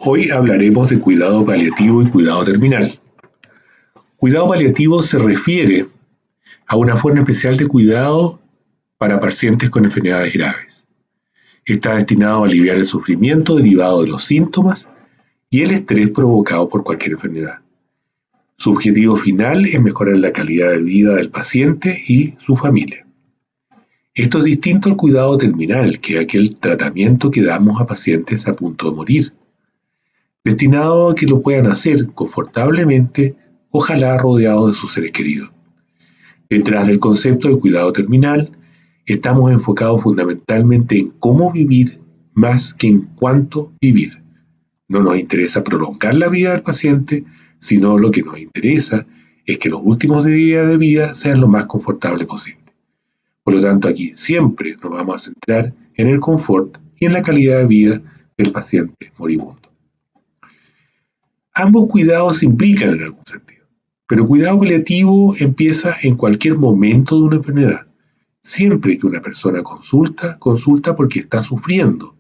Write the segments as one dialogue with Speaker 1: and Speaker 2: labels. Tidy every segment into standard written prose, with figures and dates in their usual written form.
Speaker 1: Hoy hablaremos de cuidado paliativo y cuidado terminal. Cuidado paliativo se refiere a una forma especial de cuidado para pacientes con enfermedades graves. Está destinado a aliviar el sufrimiento derivado de los síntomas y el estrés provocado por cualquier enfermedad. Su objetivo final es mejorar la calidad de vida del paciente y su familia. Esto es distinto al cuidado terminal, que es aquel tratamiento que damos a pacientes a punto de morir, destinado a que lo puedan hacer confortablemente, ojalá rodeados de sus seres queridos. Detrás del concepto de cuidado terminal, estamos enfocados fundamentalmente en cómo vivir más que en cuánto vivir. No nos interesa prolongar la vida del paciente, sino lo que nos interesa es que los últimos días de vida sean lo más confortable posible. Por lo tanto, aquí siempre nos vamos a centrar en el confort y en la calidad de vida del paciente moribundo. Ambos cuidados se implican en algún sentido, pero cuidado paliativo empieza en cualquier momento de una enfermedad. Siempre que una persona consulta porque está sufriendo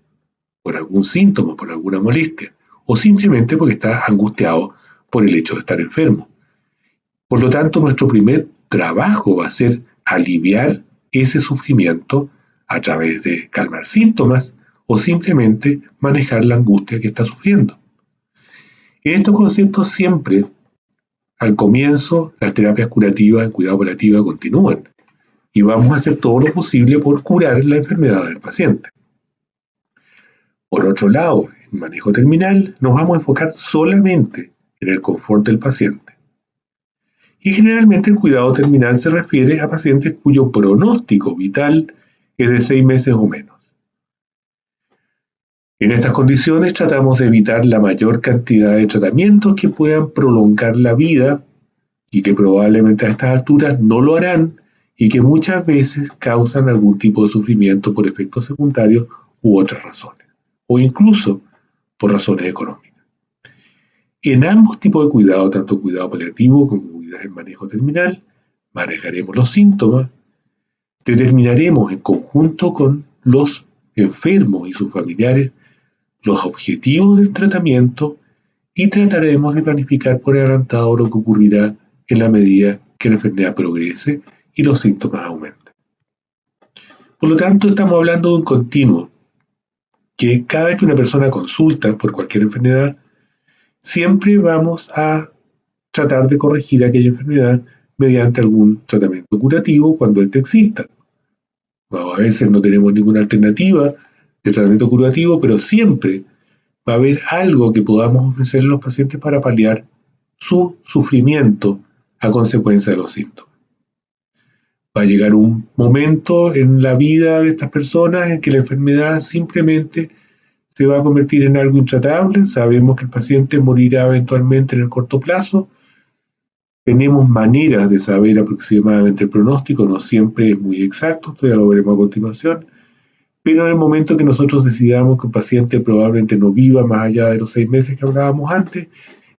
Speaker 1: por algún síntoma, por alguna molestia, o simplemente porque está angustiado por el hecho de estar enfermo. Por lo tanto, nuestro primer trabajo va a ser aliviar ese sufrimiento a través de calmar síntomas o simplemente manejar la angustia que está sufriendo. En estos conceptos siempre, al comienzo, las terapias curativas en cuidado paliativo continúan y vamos a hacer todo lo posible por curar la enfermedad del paciente. Por otro lado, en manejo terminal nos vamos a enfocar solamente en el confort del paciente. Y generalmente el cuidado terminal se refiere a pacientes cuyo pronóstico vital es de 6 meses o menos. En estas condiciones tratamos de evitar la mayor cantidad de tratamientos que puedan prolongar la vida y que probablemente a estas alturas no lo harán y que muchas veces causan algún tipo de sufrimiento por efectos secundarios u otras razones, o incluso por razones económicas. En ambos tipos de cuidado, tanto cuidado paliativo como cuidado en manejo terminal, manejaremos los síntomas, determinaremos en conjunto con los enfermos y sus familiares los objetivos del tratamiento y trataremos de planificar por adelantado lo que ocurrirá en la medida que la enfermedad progrese y los síntomas aumenten. Por lo tanto, estamos hablando de un continuo, que cada vez que una persona consulta por cualquier enfermedad, siempre vamos a tratar de corregir aquella enfermedad mediante algún tratamiento curativo cuando éste exista. A veces no tenemos ninguna alternativa de tratamiento curativo, pero siempre va a haber algo que podamos ofrecer a los pacientes para paliar su sufrimiento a consecuencia de los síntomas. Va a llegar un momento en la vida de estas personas en que la enfermedad simplemente se va a convertir en algo intratable. Sabemos que el paciente morirá eventualmente en el corto plazo. Tenemos maneras de saber aproximadamente el pronóstico, no siempre es muy exacto, esto ya lo veremos a continuación, pero en el momento que nosotros decidamos que el paciente probablemente no viva más allá de los 6 meses que hablábamos antes,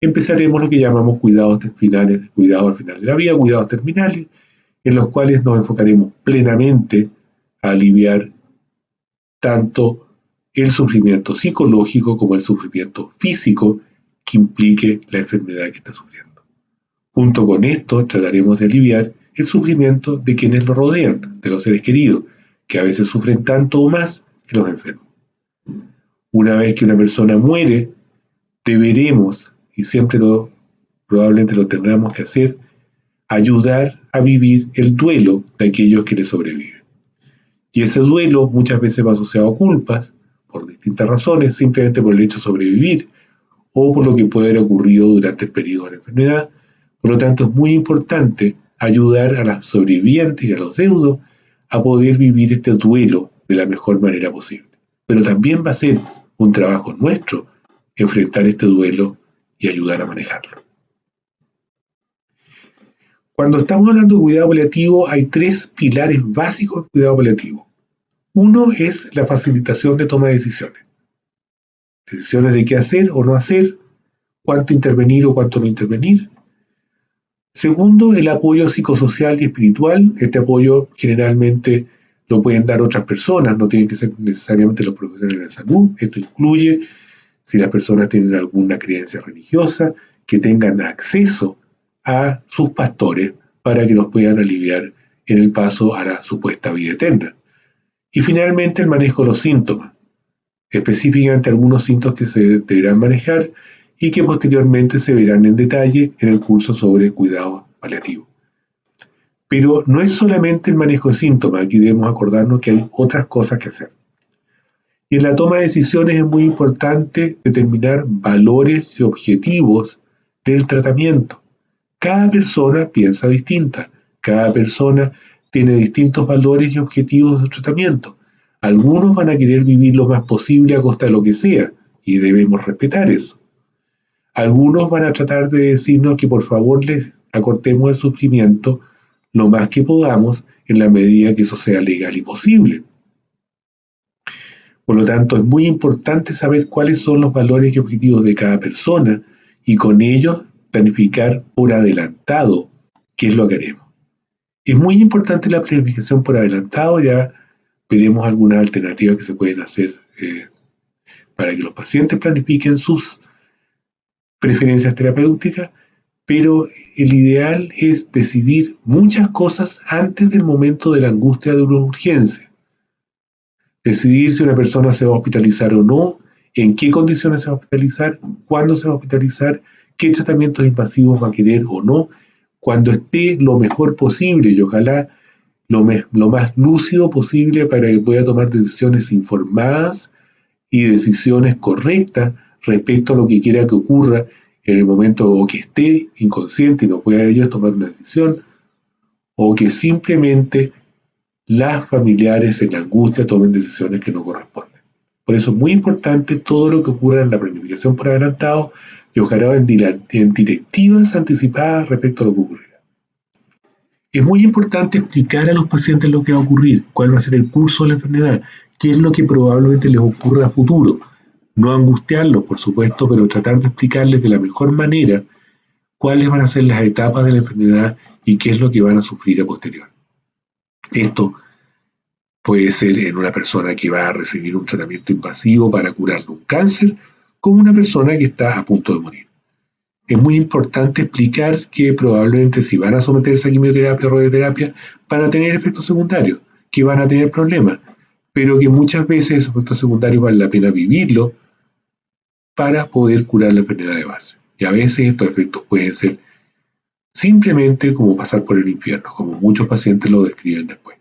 Speaker 1: empezaremos lo que llamamos cuidados finales, cuidados al final de la vida, cuidados terminales, en los cuales nos enfocaremos plenamente a aliviar tanto el sufrimiento psicológico como el sufrimiento físico que implique la enfermedad que está sufriendo. Junto con esto trataremos de aliviar el sufrimiento de quienes lo rodean, de los seres queridos, que a veces sufren tanto o más que los enfermos. Una vez que una persona muere, deberemos, y siempre probablemente lo tendremos que hacer, ayudar a vivir el duelo de aquellos que le sobreviven. Y ese duelo muchas veces va asociado a culpas, por distintas razones, simplemente por el hecho de sobrevivir, o por lo que puede haber ocurrido durante el periodo de la enfermedad. Por lo tanto, es muy importante ayudar a los sobrevivientes y a los deudos a poder vivir este duelo de la mejor manera posible. Pero también va a ser un trabajo nuestro enfrentar este duelo y ayudar a manejarlo. Cuando estamos hablando de cuidado paliativo, hay 3 pilares básicos del cuidado paliativo. Uno es la facilitación de toma de decisiones. Decisiones de qué hacer o no hacer, cuánto intervenir o cuánto no intervenir. Segundo, el apoyo psicosocial y espiritual. Este apoyo generalmente lo pueden dar otras personas, no tienen que ser necesariamente los profesionales de salud. Esto incluye si las personas tienen alguna creencia religiosa, que tengan acceso a sus pastores para que los puedan aliviar en el paso a la supuesta vida eterna. Y finalmente el manejo de los síntomas, específicamente algunos síntomas que se deberán manejar y que posteriormente se verán en detalle en el curso sobre cuidado paliativo. Pero no es solamente el manejo de síntomas, aquí debemos acordarnos que hay otras cosas que hacer. Y en la toma de decisiones es muy importante determinar valores y objetivos del tratamiento. Cada persona piensa distinta, cada persona tiene distintos valores y objetivos de tratamiento. Algunos van a querer vivir lo más posible a costa de lo que sea, y debemos respetar eso. Algunos van a tratar de decirnos que por favor les acortemos el sufrimiento lo más que podamos en la medida que eso sea legal y posible. Por lo tanto, es muy importante saber cuáles son los valores y objetivos de cada persona y con ellos planificar por adelantado qué es lo que haremos. Es muy importante la planificación por adelantado, ya veremos algunas alternativas que se pueden hacer para que los pacientes planifiquen sus preferencias terapéuticas, pero el ideal es decidir muchas cosas antes del momento de la angustia de una urgencia. Decidir si una persona se va a hospitalizar o no, en qué condiciones se va a hospitalizar, cuándo se va a hospitalizar, qué tratamientos invasivos va a querer o no, cuando esté lo mejor posible y ojalá lo más lúcido posible para que pueda tomar decisiones informadas y decisiones correctas respecto a lo que quiera que ocurra en el momento o que esté inconsciente y no pueda ellos tomar una decisión, o que simplemente las familiares en la angustia tomen decisiones que no corresponden. Por eso es muy importante todo lo que ocurra en la planificación por adelantado y ojalá en directivas anticipadas respecto a lo que ocurrirá. Es muy importante explicar a los pacientes lo que va a ocurrir, cuál va a ser el curso de la enfermedad, qué es lo que probablemente les ocurra a futuro. No angustiarlos, por supuesto, pero tratar de explicarles de la mejor manera cuáles van a ser las etapas de la enfermedad y qué es lo que van a sufrir a posterior. Esto puede ser en una persona que va a recibir un tratamiento invasivo para curarle un cáncer, como una persona que está a punto de morir. Es muy importante explicar que probablemente si van a someterse a quimioterapia o radioterapia van a tener efectos secundarios, que van a tener problemas, pero que muchas veces esos efectos secundarios vale la pena vivirlos para poder curar la enfermedad de base. Y a veces estos efectos pueden ser simplemente como pasar por el infierno, como muchos pacientes lo describen después.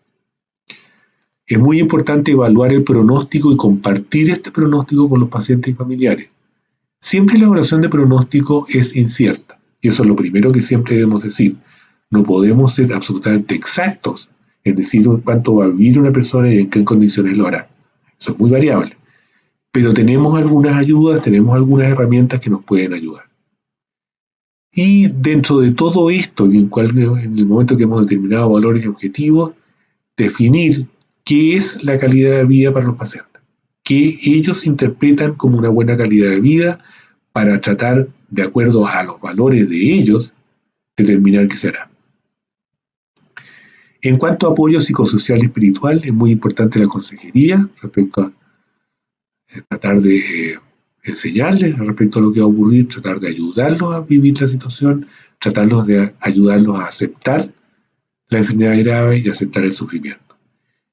Speaker 1: Es muy importante evaluar el pronóstico y compartir este pronóstico con los pacientes y familiares. Siempre la evaluación de pronóstico es incierta, y eso es lo primero que siempre debemos decir. No podemos ser absolutamente exactos en decir cuánto va a vivir una persona y en qué condiciones lo hará. Eso es muy variable. Pero tenemos algunas ayudas, tenemos algunas herramientas que nos pueden ayudar. Y dentro de todo esto, en el momento que hemos determinado valores y objetivos, definir qué es la calidad de vida para los pacientes, qué ellos interpretan como una buena calidad de vida para tratar, de acuerdo a los valores de ellos, determinar qué será. En cuanto a apoyo psicosocial y espiritual, es muy importante la consejería respecto a tratar de enseñarles respecto a lo que va a ocurrir, tratar de ayudarlos a vivir la situación, tratarlos de ayudarlos a aceptar la enfermedad grave y aceptar el sufrimiento.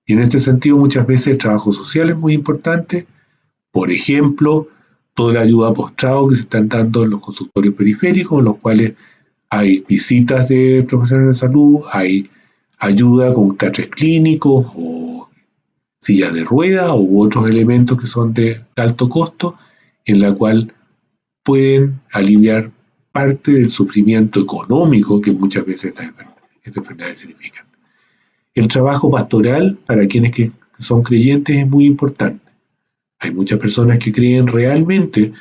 Speaker 1: Y en este sentido, muchas veces el trabajo social es muy importante. Por ejemplo, toda la ayuda postrado que se están dando en los consultorios periféricos, en los cuales hay visitas de profesionales de salud, hay ayuda con catres clínicos o sillas de ruedas u otros elementos que son de alto costo, en la cual pueden aliviar parte del sufrimiento económico que muchas veces estas enfermedades significan. El trabajo pastoral para quienes que son creyentes es muy importante. Hay muchas personas que creen realmente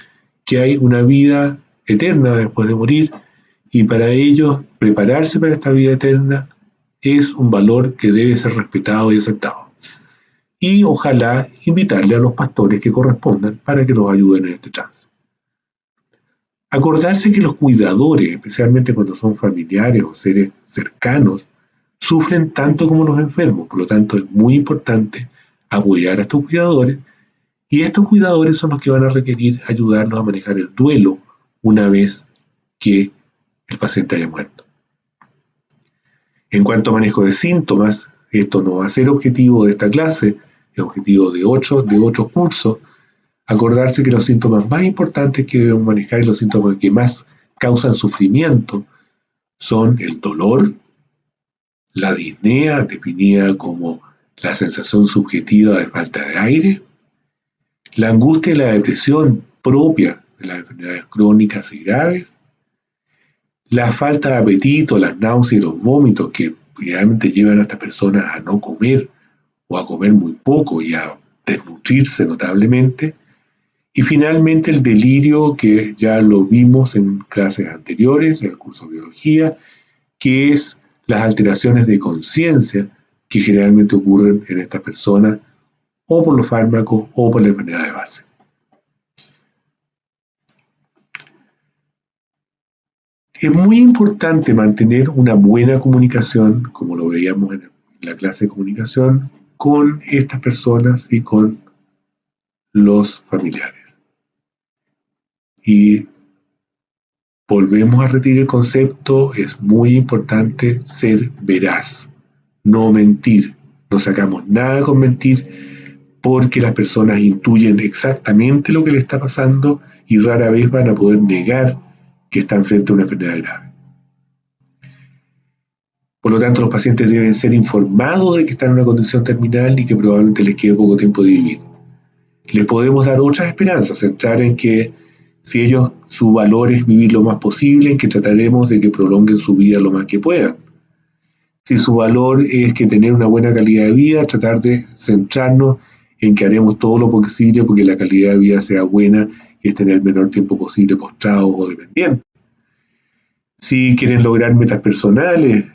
Speaker 1: que hay una vida eterna después de morir y para ellos prepararse para esta vida eterna es un valor que debe ser respetado y aceptado. Y ojalá invitarle a los pastores que correspondan para que los ayuden en este trance. Acordarse que los cuidadores, especialmente cuando son familiares o seres cercanos, sufren tanto como los enfermos, por lo tanto es muy importante apoyar a estos cuidadores Y estos cuidadores son los que van a requerir ayudarnos a manejar el duelo una vez que el paciente haya muerto. En cuanto a manejo de síntomas, esto no va a ser objetivo de esta clase, es objetivo de otros cursos. Acordarse que los síntomas más importantes que debemos manejar y los síntomas que más causan sufrimiento son el dolor, la disnea, definida como la sensación subjetiva de falta de aire, la angustia y la depresión propia de las enfermedades crónicas y graves, la falta de apetito, las náuseas y los vómitos que realmente llevan a estas personas a no comer o a comer muy poco y a desnutrirse notablemente. Y finalmente el delirio, que ya lo vimos en clases anteriores, en el curso de biología, que es las alteraciones de conciencia que generalmente ocurren en estas personas o por los fármacos o por la enfermedad de base. Es muy importante mantener una buena comunicación, como lo veíamos en la clase de comunicación, con estas personas y con los familiares. Y volvemos a repetir el concepto, es muy importante ser veraz, no mentir. No sacamos nada con mentir porque las personas intuyen exactamente lo que le está pasando y rara vez van a poder negar que están frente a una enfermedad grave. Por lo tanto, los pacientes deben ser informados de que están en una condición terminal y que probablemente les quede poco tiempo de vivir. Les podemos dar otras esperanzas, centrar en que si ellos, su valor es vivir lo más posible, en que trataremos de que prolonguen su vida lo más que puedan. Si su valor es que tener una buena calidad de vida, tratar de centrarnos en que haremos todo lo posible porque la calidad de vida sea buena y estén el menor tiempo posible postrados o dependientes. Si quieren lograr metas personales,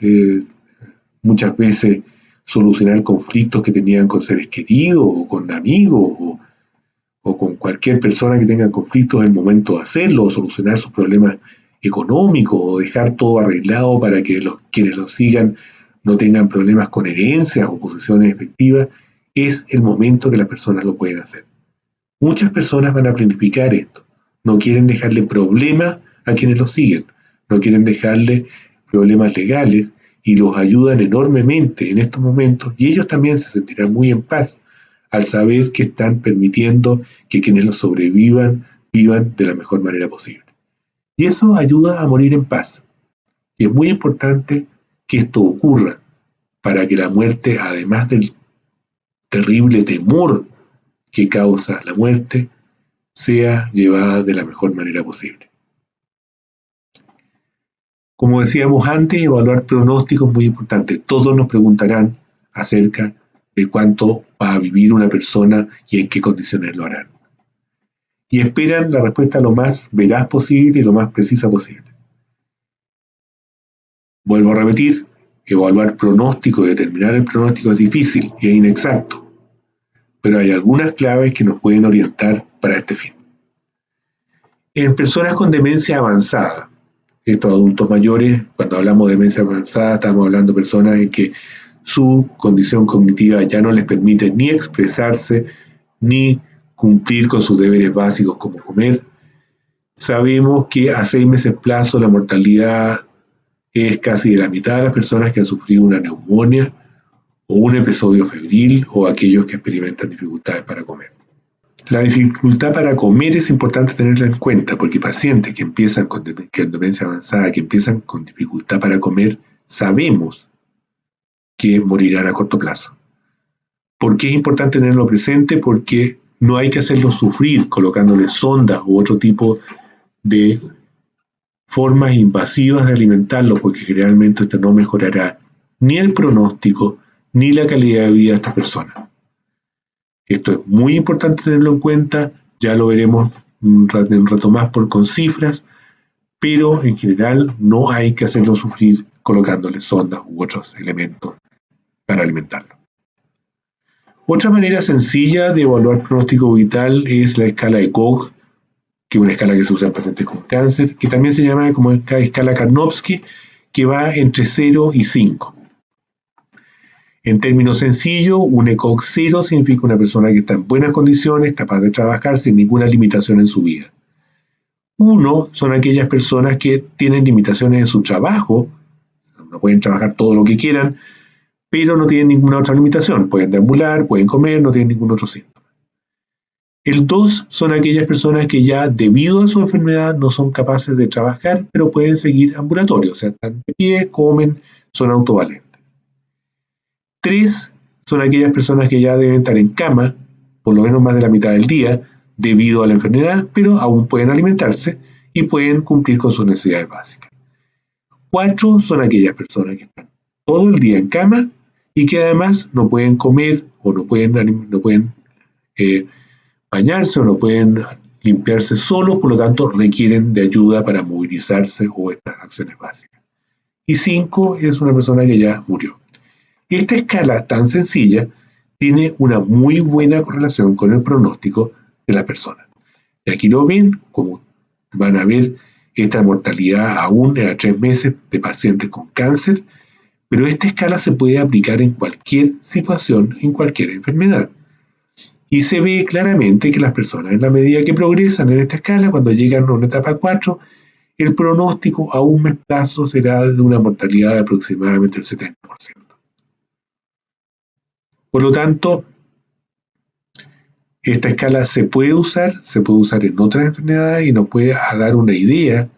Speaker 1: muchas veces solucionar conflictos que tenían con seres queridos o con amigos o con cualquier persona que tenga conflictos, es el momento de hacerlo, o solucionar sus problemas económicos, o dejar todo arreglado para que quienes lo sigan no tengan problemas con herencias o posesiones efectivas, es el momento que las personas lo pueden hacer. Muchas personas van a planificar esto, no quieren dejarle problemas a quienes lo siguen, no quieren dejarle problemas legales y los ayudan enormemente en estos momentos y ellos también se sentirán muy en paz al saber que están permitiendo que quienes lo sobrevivan vivan de la mejor manera posible. Y eso ayuda a morir en paz. Y es muy importante que esto ocurra para que la muerte, además del terrible temor que causa la muerte, sea llevada de la mejor manera posible. Como decíamos antes, evaluar pronósticos es muy importante. Todos nos preguntarán acerca de cuánto va a vivir una persona y en qué condiciones lo harán. Y esperan la respuesta lo más veraz posible y lo más precisa posible. Vuelvo a repetir, evaluar pronóstico y determinar el pronóstico es difícil y es inexacto, pero hay algunas claves que nos pueden orientar para este fin. En personas con demencia avanzada, estos adultos mayores, cuando hablamos de demencia avanzada, estamos hablando de personas en que su condición cognitiva ya no les permite ni expresarse, ni cumplir con sus deberes básicos como comer. Sabemos que a 6 meses plazo la mortalidad es casi de la mitad de las personas que han sufrido una neumonía o un episodio febril o aquellos que experimentan dificultades para comer. La dificultad para comer es importante tenerla en cuenta porque pacientes que empiezan con demencia avanzada, que empiezan con dificultad para comer, sabemos que morirán a corto plazo. ¿Por qué es importante tenerlo presente? Porque no hay que hacerlos sufrir colocándoles sondas u otro tipo de formas invasivas de alimentarlos, porque generalmente esto no mejorará ni el pronóstico ni la calidad de vida de estas personas. Esto es muy importante tenerlo en cuenta, ya lo veremos un rato más con cifras, pero en general no hay que hacerlo sufrir colocándoles sondas u otros elementos para alimentarlo. Otra manera sencilla de evaluar pronóstico vital es la escala de Koch, que es una escala que se usa en pacientes con cáncer, que también se llama como escala Karnofsky, que va entre 0 y 5. En términos sencillos, un ECOG 0 significa una persona que está en buenas condiciones, capaz de trabajar sin ninguna limitación en su vida. 1 son aquellas personas que tienen limitaciones en su trabajo, no pueden trabajar todo lo que quieran, pero no tienen ninguna otra limitación, pueden deambular, pueden comer, no tienen ningún otro síntoma. El 2 son aquellas personas que ya debido a su enfermedad no son capaces de trabajar, pero pueden seguir ambulatorios, o sea, están de pie, comen, son autovalentes. 3 son aquellas personas que ya deben estar en cama, por lo menos más de la mitad del día, debido a la enfermedad, pero aún pueden alimentarse y pueden cumplir con sus necesidades básicas. 4 son aquellas personas que están todo el día en cama y que además no pueden comer o no pueden bañarse o no pueden limpiarse solos, por lo tanto requieren de ayuda para movilizarse o estas acciones básicas. Y 5 es una persona que ya murió. Esta escala tan sencilla tiene una muy buena correlación con el pronóstico de la persona. Y aquí lo ven, como van a ver esta mortalidad aún a 3 meses de pacientes con cáncer, pero esta escala se puede aplicar en cualquier situación, en cualquier enfermedad. Y se ve claramente que las personas, en la medida que progresan en esta escala, cuando llegan a una etapa 4, el pronóstico a un mes plazo será de una mortalidad de aproximadamente el 70%. Por lo tanto, esta escala se puede usar en otras enfermedades y nos puede dar una idea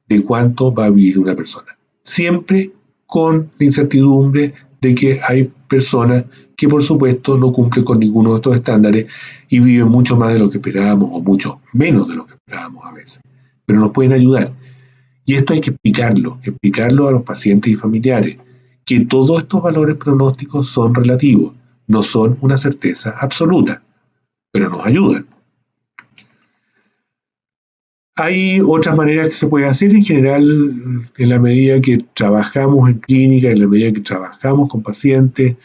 Speaker 1: de cuánto va a vivir una persona. Siempre con la incertidumbre de que hay personas que por supuesto no cumplen con ninguno de estos estándares y viven mucho más de lo que esperábamos o mucho menos de lo que esperábamos a veces. Pero nos pueden ayudar. Y esto hay que explicarlo a los pacientes y familiares, que todos estos valores pronósticos son relativos, no son una certeza absoluta, pero nos ayudan. Hay otras maneras que se puede hacer en general en la medida que trabajamos en clínica, en la medida que trabajamos con pacientes,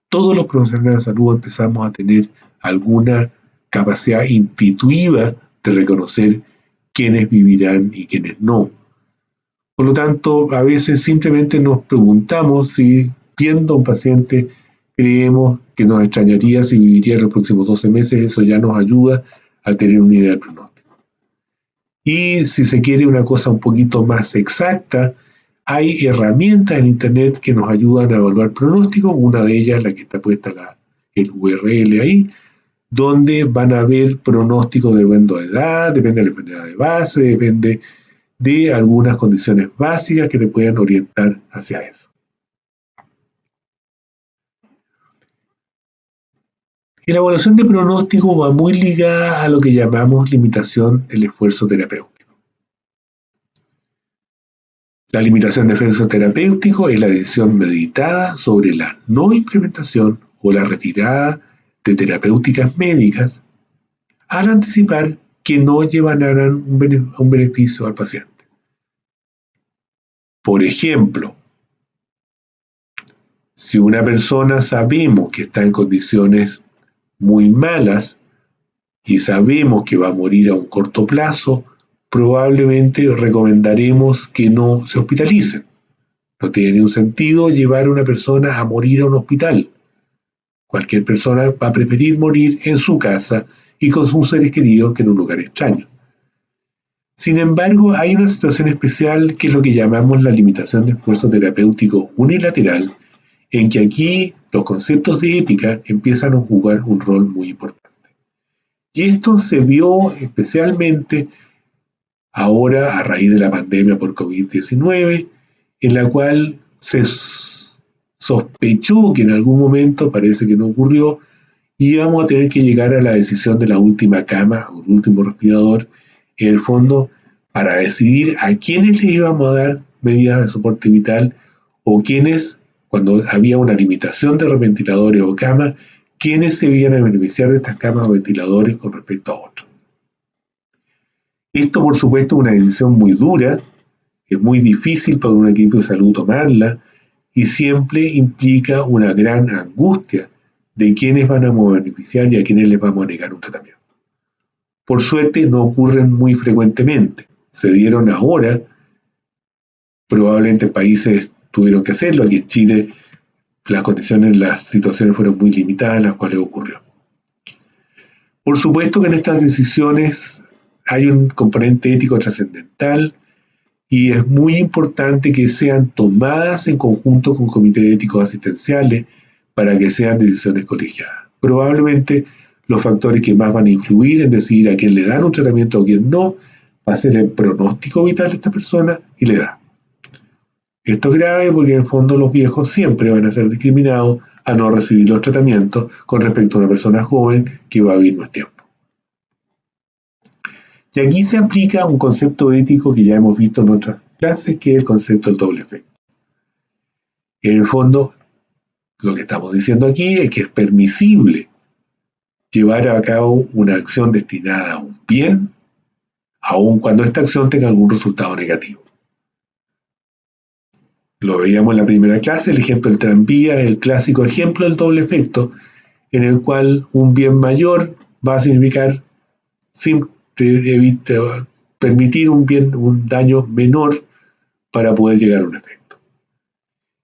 Speaker 1: todos los profesionales de salud empezamos a tener alguna capacidad intuitiva de reconocer quiénes vivirán y quiénes no. Por lo tanto, a veces simplemente nos preguntamos si viendo a un paciente creemos que nos extrañaría si viviría en los próximos 12 meses, eso ya nos ayuda a tener una idea del pronóstico. Y si se quiere una cosa un poquito más exacta, hay herramientas en Internet que nos ayudan a evaluar pronósticos. Una de ellas, la que está puesta el URL ahí, donde van a ver pronósticos dependiendo de edad, depende de la enfermedad de base, depende de algunas condiciones básicas que le puedan orientar hacia eso. Y la evaluación de pronóstico va muy ligada a lo que llamamos limitación del esfuerzo terapéutico. La limitación del esfuerzo terapéutico es la decisión meditada sobre la no implementación o la retirada de terapéuticas médicas al anticipar que no llevarán un beneficio al paciente. Por ejemplo, si una persona sabemos que está en condiciones muy malas y sabemos que va a morir a un corto plazo, probablemente recomendaremos que no se hospitalicen. No tiene ningún sentido llevar a una persona a morir a un hospital. Cualquier persona va a preferir morir en su casa y con sus seres queridos que en un lugar extraño. Sin embargo, hay una situación especial que es lo que llamamos la limitación de esfuerzo terapéutico unilateral, en que aquí los conceptos de ética empiezan a jugar un rol muy importante. Y esto se vio especialmente ahora a raíz de la pandemia por COVID-19, en la cual se sospechó que en algún momento, parece que no ocurrió, íbamos a tener que llegar a la decisión de la última cama o el último respirador, en el fondo, para decidir a quiénes le íbamos a dar medidas de soporte vital o quiénes, cuando había una limitación de ventiladores o camas, quiénes se iban a beneficiar de estas camas o ventiladores con respecto a otros. Esto, por supuesto, es una decisión muy dura, es muy difícil para un equipo de salud tomarla y siempre implica una gran angustia de quiénes van a beneficiar y a quiénes les vamos a negar un tratamiento. Por suerte no ocurren muy frecuentemente, se dieron ahora, probablemente países tuvieron que hacerlo, aquí en Chile las condiciones, las situaciones fueron muy limitadas en las cuales ocurrió. Por supuesto que en estas decisiones hay un componente ético trascendental y es muy importante que sean tomadas en conjunto con comités éticos asistenciales para que sean decisiones colegiadas. Probablemente los factores que más van a influir en decidir a quién le dan un tratamiento o a quién no va a ser el pronóstico vital de esta persona y la edad. Esto es grave porque en el fondo los viejos siempre van a ser discriminados a no recibir los tratamientos con respecto a una persona joven que va a vivir más tiempo. Y aquí se aplica un concepto ético que ya hemos visto en otras clases, que es el concepto del doble efecto. En el fondo, lo que estamos diciendo aquí es que es permisible llevar a cabo una acción destinada a un bien, aun cuando esta acción tenga algún resultado negativo. Lo veíamos en la primera clase, el ejemplo del tranvía es el clásico ejemplo del doble efecto, en el cual un bien mayor va a significar permitir un daño menor para poder llegar a un efecto.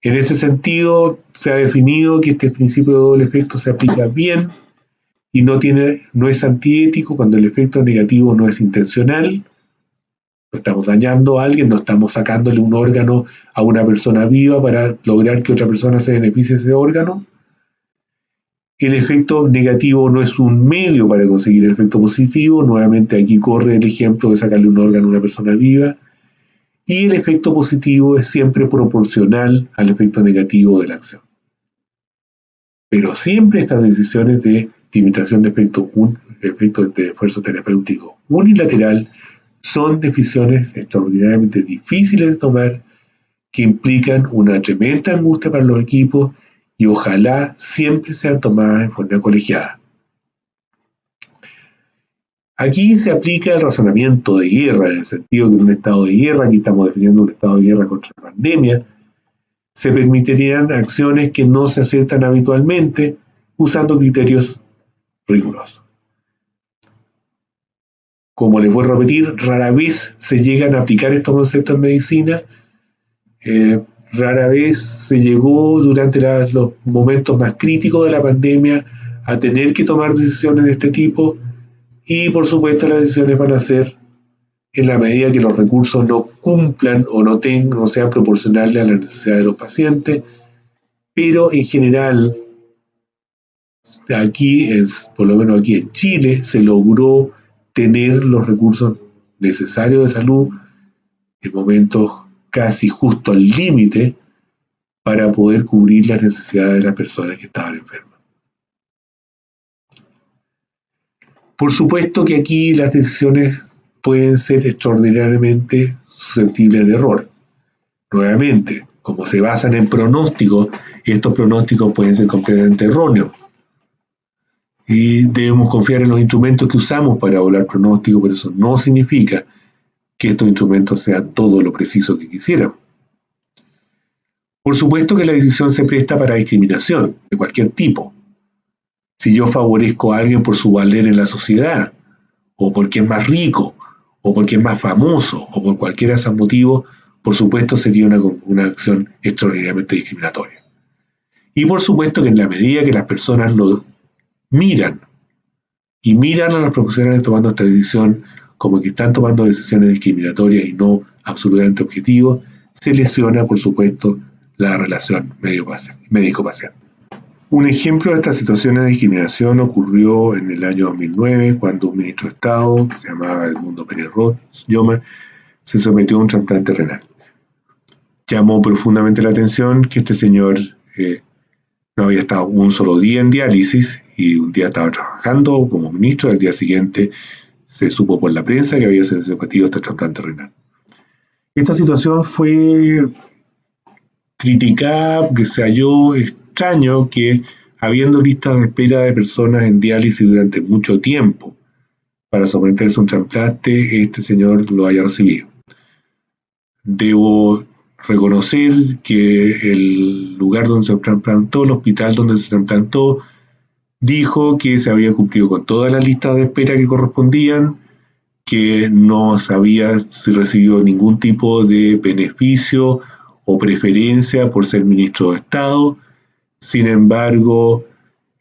Speaker 1: En ese sentido, se ha definido que este principio de doble efecto se aplica bien y no es antiético cuando el efecto negativo no es intencional. No estamos dañando a alguien, no estamos sacándole un órgano a una persona viva para lograr que otra persona se beneficie de ese órgano. El efecto negativo no es un medio para conseguir el efecto positivo. Nuevamente aquí corre el ejemplo de sacarle un órgano a una persona viva. Y el efecto positivo es siempre proporcional al efecto negativo de la acción. Pero siempre estas decisiones de limitación de efecto de esfuerzo terapéutico unilateral son decisiones extraordinariamente difíciles de tomar, que implican una tremenda angustia para los equipos y ojalá siempre sean tomadas en forma colegiada. Aquí se aplica el razonamiento de guerra, en el sentido que en un estado de guerra, aquí estamos definiendo un estado de guerra contra la pandemia, se permitirían acciones que no se aceptan habitualmente usando criterios rigurosos. Como les voy a repetir, rara vez se llegan a aplicar estos conceptos en medicina, rara vez se llegó durante los momentos más críticos de la pandemia a tener que tomar decisiones de este tipo y por supuesto las decisiones van a ser en la medida que los recursos no cumplan o no sean proporcionales a las necesidades de los pacientes, pero en general aquí, por lo menos aquí en Chile, se logró tener los recursos necesarios de salud en momentos casi justo al límite para poder cubrir las necesidades de las personas que estaban enfermas. Por supuesto que aquí las decisiones pueden ser extraordinariamente susceptibles de error. Nuevamente, como se basan en pronósticos, estos pronósticos pueden ser completamente erróneos. Y debemos confiar en los instrumentos que usamos para evaluar pronósticos, pero eso no significa que estos instrumentos sean todo lo preciso que quisiéramos. Por supuesto que la decisión se presta para discriminación de cualquier tipo. Si yo favorezco a alguien por su valer en la sociedad, o porque es más rico, o porque es más famoso, o por cualquiera de esos motivos, por supuesto sería una acción extraordinariamente discriminatoria. Y por supuesto que en la medida que las personas lo miran, y miran a los profesionales tomando esta decisión como que están tomando decisiones discriminatorias y no absolutamente objetivas, se lesiona, por supuesto, la relación médico-paciente. Un ejemplo de estas situaciones de discriminación ocurrió en el año 2009, cuando un ministro de Estado, que se llamaba Edmundo Pérez Lloma, se sometió a un trasplante renal. Llamó profundamente la atención que este señor no había estado un solo día en diálisis y un día estaba trabajando como ministro, al día siguiente se supo por la prensa que había sido sometido a este trasplante renal. Esta situación fue criticada porque se halló extraño que, habiendo listas de espera de personas en diálisis durante mucho tiempo para someterse a un trasplante, este señor lo haya recibido. Debo reconocer que el lugar donde se trasplantó, el hospital donde se trasplantó, dijo que se había cumplido con todas las listas de espera que correspondían, que no sabía si recibió ningún tipo de beneficio o preferencia por ser ministro de Estado, Sin embargo,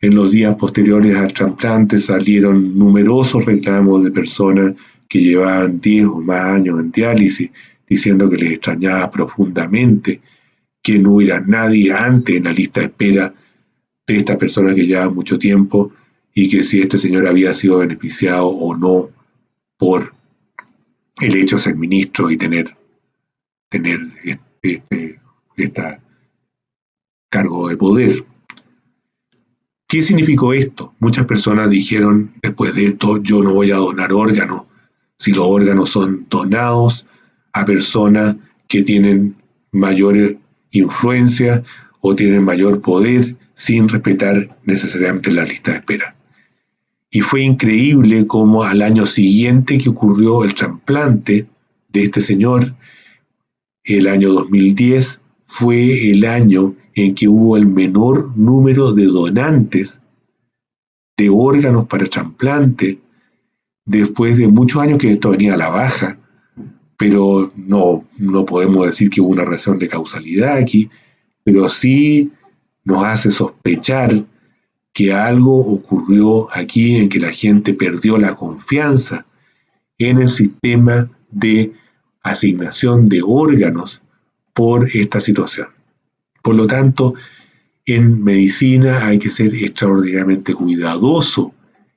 Speaker 1: en los días posteriores al trasplante salieron numerosos reclamos de personas que llevaban 10 o más años en diálisis, diciendo que les extrañaba profundamente que no hubiera nadie antes en la lista de espera de estas personas que llevaban mucho tiempo, y que si este señor había sido beneficiado o no por el hecho de ser ministro y tener este cargo de poder. ¿Qué significó esto? Muchas personas dijeron después de esto: yo no voy a donar órganos si los órganos son donados a personas que tienen mayor influencia o tienen mayor poder, sin respetar necesariamente la lista de espera. Y fue increíble cómo al año siguiente que ocurrió el trasplante de este señor, el año 2010, fue el año en que hubo el menor número de donantes de órganos para trasplante, después de muchos años que esto venía a la baja, pero no podemos decir que hubo una relación de causalidad aquí, pero sí nos hace sospechar que algo ocurrió aquí, en que la gente perdió la confianza en el sistema de asignación de órganos por esta situación. Por lo tanto, en medicina hay que ser extraordinariamente cuidadoso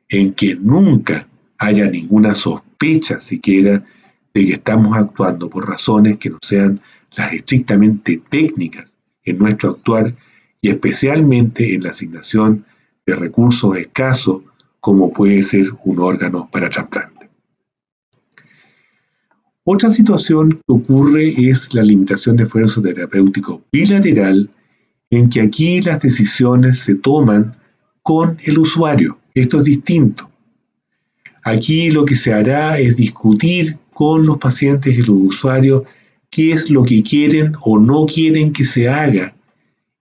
Speaker 1: en que nunca haya ninguna sospecha siquiera de que estamos actuando por razones que no sean las estrictamente técnicas en nuestro actuar, y especialmente en la asignación de recursos escasos como puede ser un órgano para trasplante. Otra situación que ocurre es la limitación de esfuerzo terapéutico bilateral, en que aquí las decisiones se toman con el usuario. Esto es distinto. Aquí lo que se hará es discutir con los pacientes y los usuarios qué es lo que quieren o no quieren que se haga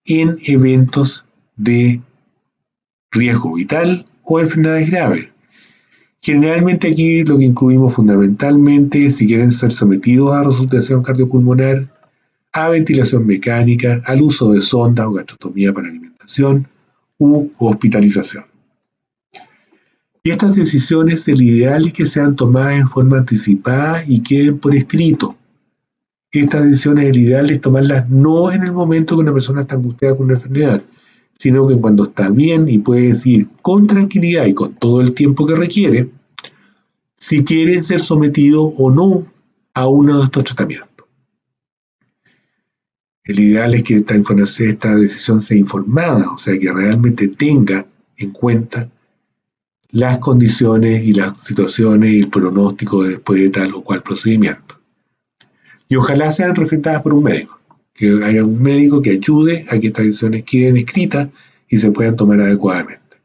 Speaker 1: en eventos de riesgo vital o enfermedades graves. Generalmente aquí lo que incluimos fundamentalmente es si quieren ser sometidos a resucitación cardiopulmonar, a ventilación mecánica, al uso de sonda o gastrostomía para alimentación u hospitalización. Y estas decisiones, el ideal es que sean tomadas en forma anticipada y queden por escrito. Estas decisiones, el ideal es tomarlas no en el momento que una persona está angustiada con una enfermedad, sino que cuando está bien y puede decir con tranquilidad y con todo el tiempo que requiere si quiere ser sometido o no a uno de estos tratamientos. El ideal es que esta decisión sea informada, o sea, que realmente tenga en cuenta las condiciones y las situaciones y el pronóstico después de tal o cual procedimiento. Y ojalá sean refrentadas por un médico, que haya un médico que ayude a que estas decisiones queden escritas y se puedan tomar adecuadamente.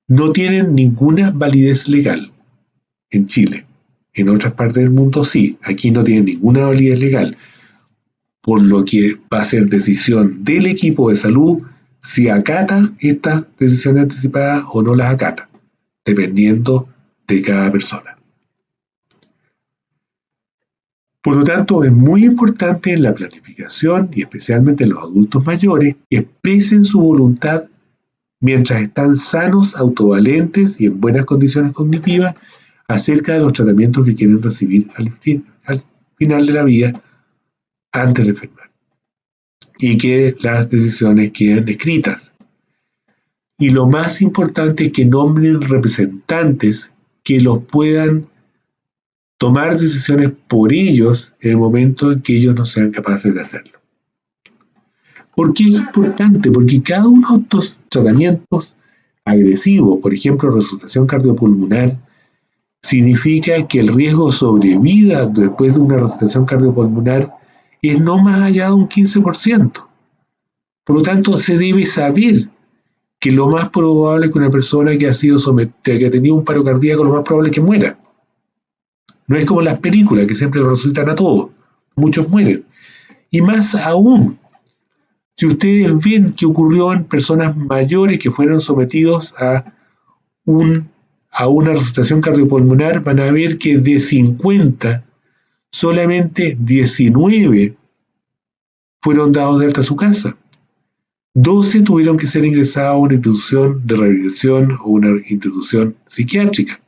Speaker 1: No tienen ninguna validez legal en Chile. En otras partes del mundo sí, aquí no tienen ninguna validez legal, por lo que va a ser decisión del equipo de salud si acata estas decisiones anticipadas o no las acata, dependiendo de cada persona. Por lo tanto, es muy importante en la planificación, y especialmente en los adultos mayores, que expresen su voluntad mientras están sanos, autovalentes y en buenas condiciones cognitivas acerca de los tratamientos que quieren recibir al final de la vida, antes de enfermar, y que las decisiones queden escritas. Y lo más importante es que nombren representantes que los puedan tomar decisiones por ellos en el momento en que ellos no sean capaces de hacerlo. ¿Por qué es importante? Porque cada uno de estos tratamientos agresivos, por ejemplo, resucitación cardiopulmonar, significa que el riesgo de sobrevida después de una resucitación cardiopulmonar es no más allá de un 15%. Por lo tanto, se debe saber que lo más probable es que una persona que ha sido sometida, que ha tenido un paro cardíaco, lo más probable es que muera. No es como las películas, que siempre lo resultan a todos. Muchos mueren. Y más aún, si ustedes ven qué ocurrió en personas mayores que fueron sometidos a una resucitación cardiopulmonar, van a ver que de 50, solamente 19 fueron dados de alta a su casa. 12 tuvieron que ser ingresados a una institución de rehabilitación o una institución psiquiátrica.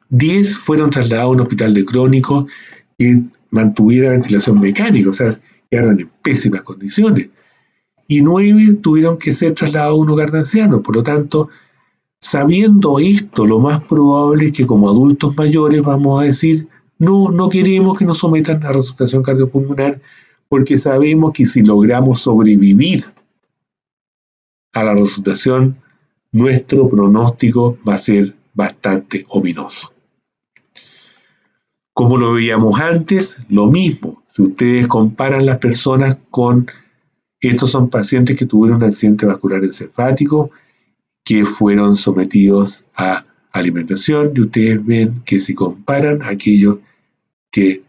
Speaker 1: 10 fueron trasladados a un hospital de crónicos que mantuviera ventilación mecánica, o sea, quedaron en pésimas condiciones. Y 9 tuvieron que ser trasladados a un hogar de ancianos. Por lo tanto, sabiendo esto, lo más probable es que como adultos mayores vamos a decir, no queremos que nos sometan a resucitación cardiopulmonar porque sabemos que si logramos sobrevivir a la resucitación, nuestro pronóstico va a ser bastante ominoso. Como lo veíamos antes, lo mismo. Si ustedes comparan las personas con, estos son pacientes que tuvieron un accidente vascular encefálico, que fueron sometidos a alimentación, y ustedes ven que si comparan aquellos que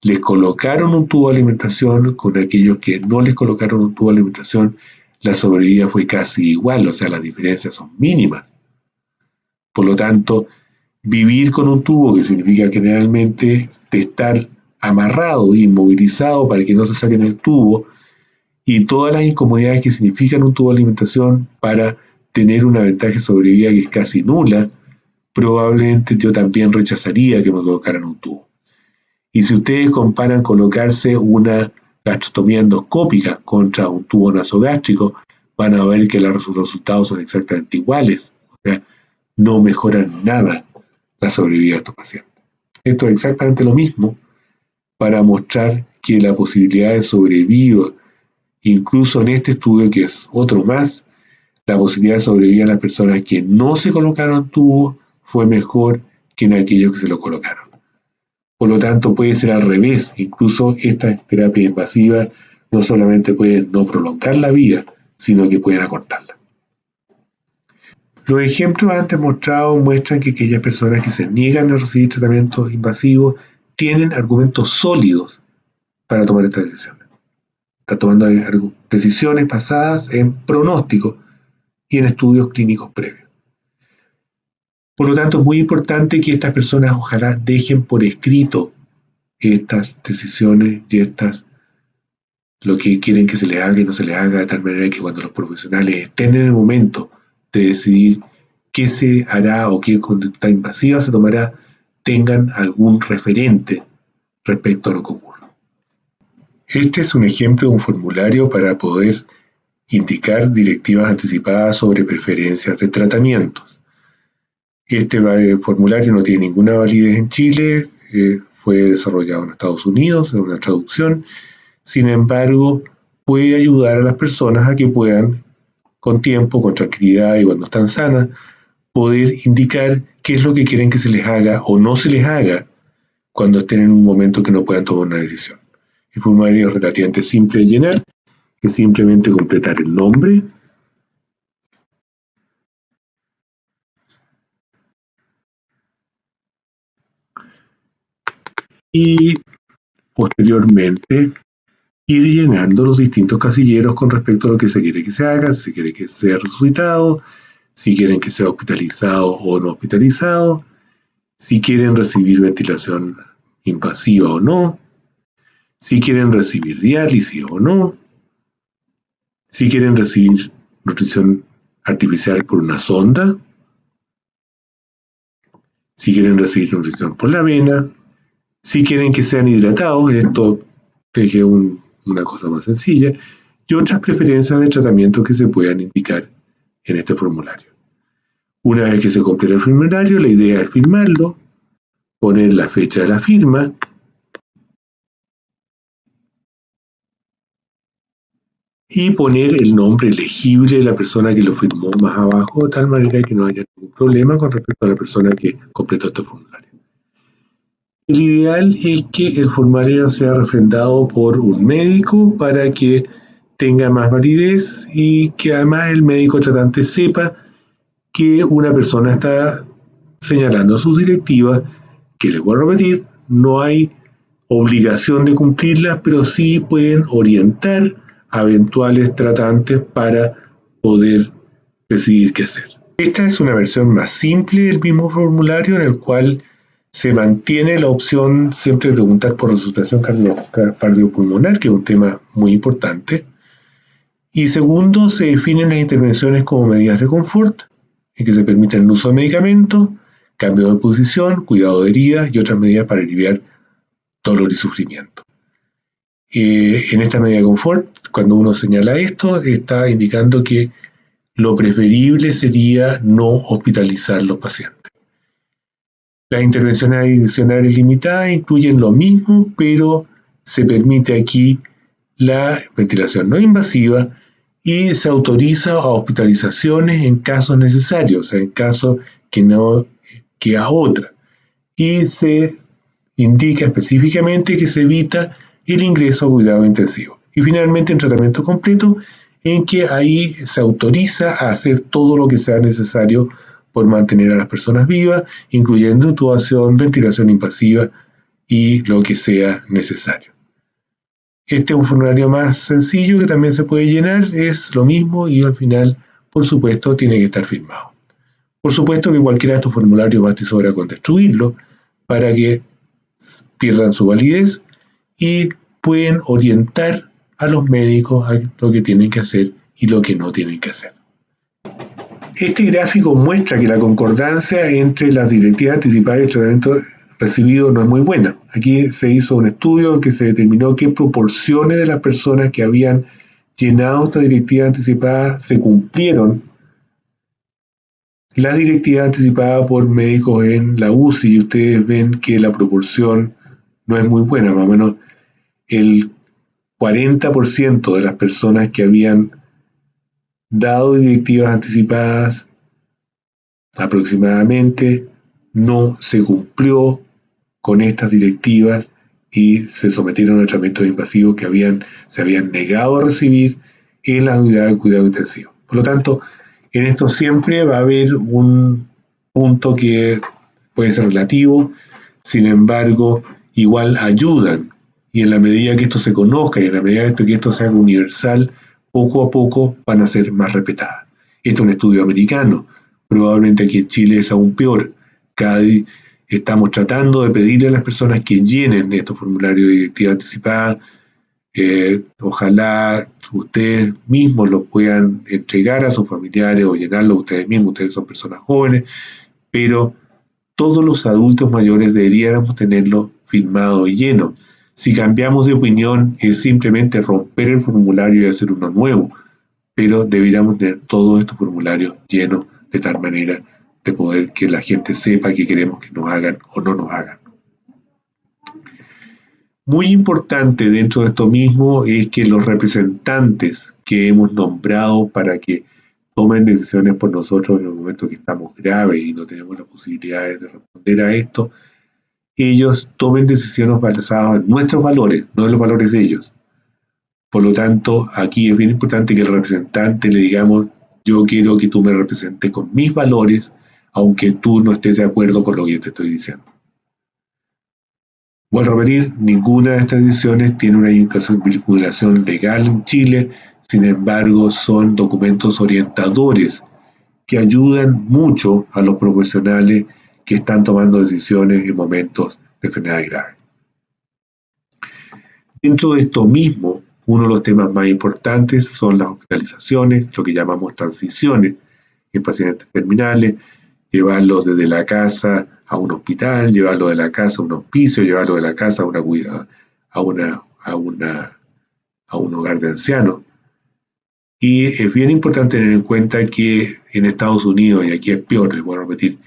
Speaker 1: les colocaron un tubo de alimentación con aquellos que no les colocaron un tubo de alimentación, la sobrevida fue casi igual, o sea, las diferencias son mínimas. Por lo tanto, vivir con un tubo, que significa generalmente estar amarrado e inmovilizado para que no se saquen el tubo, y todas las incomodidades que significan un tubo de alimentación para tener una ventaja de sobrevida que es casi nula, probablemente yo también rechazaría que me colocaran un tubo. Y si ustedes comparan colocarse una gastrotomía endoscópica contra un tubo nasogástrico, van a ver que los resultados son exactamente iguales. O sea, no mejoran nada la sobrevida de estos pacientes. Esto es exactamente lo mismo para mostrar que la posibilidad de sobrevivir, incluso en este estudio que es otro más, la posibilidad de sobrevivir a las personas que no se colocaron tubo fue mejor que en aquellos que se lo colocaron. Por lo tanto, puede ser al revés. Incluso estas terapias invasivas no solamente pueden no prolongar la vida, sino que pueden acortarla. Los ejemplos antes mostrados muestran que aquellas personas que se niegan a recibir tratamientos invasivos tienen argumentos sólidos para tomar estas decisiones. Están tomando decisiones basadas en pronósticos y en estudios clínicos previos. Por lo tanto, es muy importante que estas personas ojalá dejen por escrito estas decisiones y lo que quieren que se les haga y no se les haga, de tal manera que cuando los profesionales estén en el momento de decidir qué se hará o qué conducta invasiva se tomará, tengan algún referente respecto a lo que ocurre. Este es un ejemplo de un formulario para poder indicar directivas anticipadas sobre preferencias de tratamientos. Este formulario no tiene ninguna validez en Chile, fue desarrollado en Estados Unidos, es una traducción. Sin embargo, puede ayudar a las personas a que puedan, con tiempo, con tranquilidad y cuando están sanas, poder indicar qué es lo que quieren que se les haga o no se les haga cuando estén en un momento que no puedan tomar una decisión. El formulario es relativamente simple de llenar, es simplemente completar el nombre, y posteriormente ir llenando los distintos casilleros con respecto a lo que se quiere que se haga, si se quiere que sea resucitado, si quieren que sea hospitalizado o no hospitalizado, si quieren recibir ventilación invasiva o no, si quieren recibir diálisis o no, si quieren recibir nutrición artificial por una sonda, si quieren recibir nutrición por la vena, si quieren que sean hidratados, esto es una cosa más sencilla, y otras preferencias de tratamiento que se puedan indicar en este formulario. Una vez que se completa el formulario, la idea es firmarlo, poner la fecha de la firma, y poner el nombre legible de la persona que lo firmó más abajo, de tal manera que no haya ningún problema con respecto a la persona que completó este formulario. El ideal es que el formulario sea refrendado por un médico para que tenga más validez y que además el médico tratante sepa que una persona está señalando sus directivas, que les voy a repetir, no hay obligación de cumplirlas, pero sí pueden orientar a eventuales tratantes para poder decidir qué hacer. Esta es una versión más simple del mismo formulario en el cual se mantiene la opción siempre de preguntar por resucitación cardiopulmonar, que es un tema muy importante, Y segundo, se definen las intervenciones como medidas de confort, en que se permite el uso de medicamentos, cambio de posición, cuidado de heridas y otras medidas para aliviar dolor y sufrimiento. En esta medida de confort, cuando uno señala esto, está indicando que lo preferible sería no hospitalizar los pacientes. Las intervenciones adicionales limitadas incluyen lo mismo, pero se permite aquí la ventilación no invasiva y se autoriza a hospitalizaciones en casos necesarios, o sea, en casos que no queda otra. Y se indica específicamente que se evita el ingreso a cuidado intensivo. Y finalmente, en tratamiento completo, en que ahí se autoriza a hacer todo lo que sea necesario por mantener a las personas vivas, incluyendo intubación, ventilación invasiva y lo que sea necesario. Este es un formulario más sencillo que también se puede llenar, es lo mismo y al final, por supuesto, tiene que estar firmado. Por supuesto que cualquiera de estos formularios basta y sobra con destruirlo para que pierdan su validez y pueden orientar a los médicos a lo que tienen que hacer y lo que no tienen que hacer. Este gráfico muestra que la concordancia entre las directivas anticipadas y el tratamiento recibido no es muy buena. Aquí se hizo un estudio en que se determinó qué proporciones de las personas que habían llenado esta directiva anticipada se cumplieron las directivas anticipadas por médicos en la UCI, y ustedes ven que la proporción no es muy buena, más o menos el 40% de las personas que habían dado directivas anticipadas aproximadamente no se cumplió con estas directivas y se sometieron a tratamientos invasivos que se habían negado a recibir en la unidad de cuidado intensivo. Por lo tanto, en esto siempre va a haber un punto que puede ser relativo, sin embargo, igual ayudan. Y en la medida que esto se conozca y en la medida que esto se haga universal, poco a poco van a ser más respetadas. Esto es un estudio americano. Probablemente aquí en Chile es aún peor. Cada día estamos tratando de pedirle a las personas que llenen estos formularios de directiva anticipada. Ojalá ustedes mismos los puedan entregar a sus familiares o llenarlos ustedes mismos. Ustedes son personas jóvenes, pero todos los adultos mayores deberíamos tenerlo firmado y lleno. Si cambiamos de opinión es simplemente romper el formulario y hacer uno nuevo, pero deberíamos tener todos estos formularios llenos de tal manera de poder que la gente sepa que queremos que nos hagan o no nos hagan. Muy importante dentro de esto mismo es que los representantes que hemos nombrado para que tomen decisiones por nosotros en el momento que estamos graves y no tenemos las posibilidades de responder a esto, ellos tomen decisiones basadas en nuestros valores, no en los valores de ellos. Por lo tanto, aquí es bien importante que el representante le digamos, yo quiero que tú me representes con mis valores, aunque tú no estés de acuerdo con lo que yo te estoy diciendo. Vuelvo a repetir, ninguna de estas decisiones tiene una vinculación legal en Chile, sin embargo son documentos orientadores que ayudan mucho a los profesionales que están tomando decisiones en momentos de enfermedad grave. Dentro de esto mismo, uno de los temas más importantes son las hospitalizaciones, lo que llamamos transiciones en pacientes terminales, llevarlos desde la casa a un hospital, llevarlo de la casa a un hospicio, llevarlo de la casa a un hogar de ancianos. Y es bien importante tener en cuenta que en Estados Unidos, y aquí es peor, les voy a repetir,